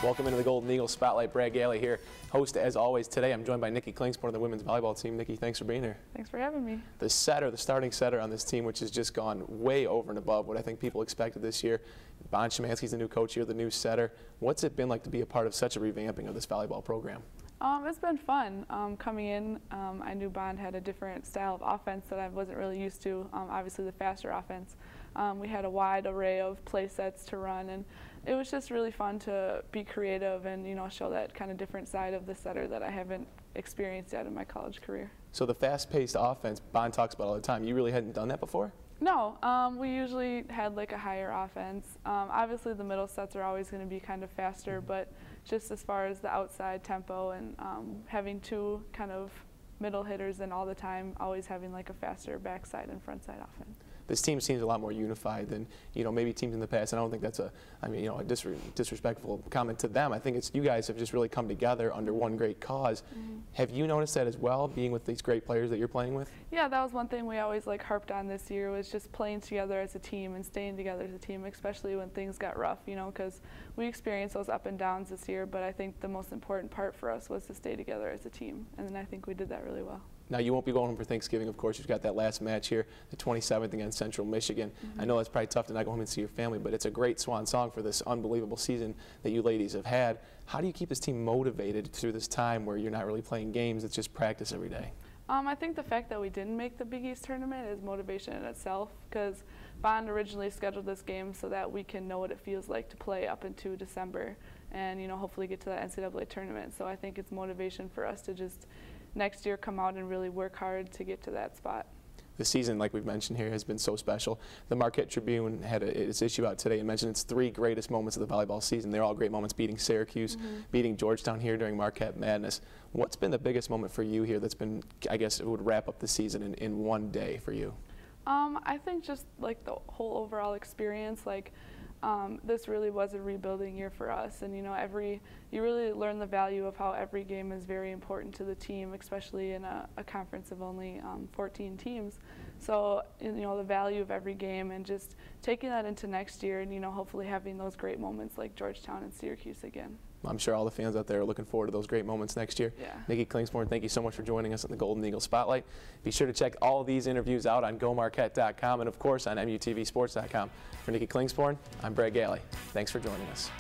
Welcome into the Golden Eagle Spotlight. Brad Galey here, host as always. Today I'm joined by Nikki Klingsporn of the women's volleyball team. Nikki, thanks for being here. Thanks for having me. The starting setter on this team, which has just gone way over and above what I think people expected this year. Bon Szymanski's the new coach here, the new setter. What's it been like to be a part of such a revamping of this volleyball program? It's been fun. Coming in, I knew Bond had a different style of offense that I wasn't really used to, obviously the faster offense. We had a wide array of play sets to run, and it was just really fun to be creative and, you know, show that kind of different side of the setter that I haven't experienced yet in my college career. So the fast-paced offense Bond talks about all the time, you really hadn't done that before? No, we usually had like a higher offense. Obviously the middle sets are always going to be kind of faster, but just as far as the outside tempo and having two kind of middle hitters and all the time always having like a faster backside and front side offense. This team seems a lot more unified than, you know, maybe teams in the past. And I don't think that's a disrespectful comment to them. I think it's you guys have just really come together under one great cause. Have you noticed that as well, being with these great players that you're playing with? Yeah, that was one thing we always like harped on this year, was just playing together as a team and staying together as a team, especially when things got rough, you know, because we experienced those up and downs this year, but I think the most important part for us was to stay together as a team, and then I think we did that really well. Now, you won't be going home for Thanksgiving, of course. You've got that last match here, the 27th against Central Michigan. I know it's probably tough to not go home and see your family, but it's a great swan song for this unbelievable season that you ladies have had. How do you keep this team motivated through this time where you're not really playing games, it's just practice every day? I think the fact that we didn't make the Big East tournament is motivation in itself, because Bond originally scheduled this game so that we can know what it feels like to play up into December and, you know, hopefully get to that NCAA tournament. So I think it's motivation for us to just next year come out and really work hard to get to that spot. The season, like we've mentioned here, has been so special. The Marquette Tribune had its issue out today and mentioned its 3 greatest moments of the volleyball season. They're all great moments, beating Syracuse, beating Georgetown here during Marquette Madness. What's been the biggest moment for you here that's been, I guess it would wrap up the season in one day for you? I think just like the whole overall experience, like this really was a rebuilding year for us, and you know, you really learn the value of how every game is very important to the team, especially in a conference of only 14 teams. So you know, the value of every game and just taking that into next year, and you know, hopefully having those great moments like Georgetown and Syracuse again. I'm sure all the fans out there are looking forward to those great moments next year. Yeah. Nikki Klingsporn, thank you so much for joining us on the Golden Eagle Spotlight. Be sure to check all these interviews out on GoMarquette.com and, of course, on MUTVSports.com. For Nikki Klingsporn, I'm Brad Galey. Thanks for joining us.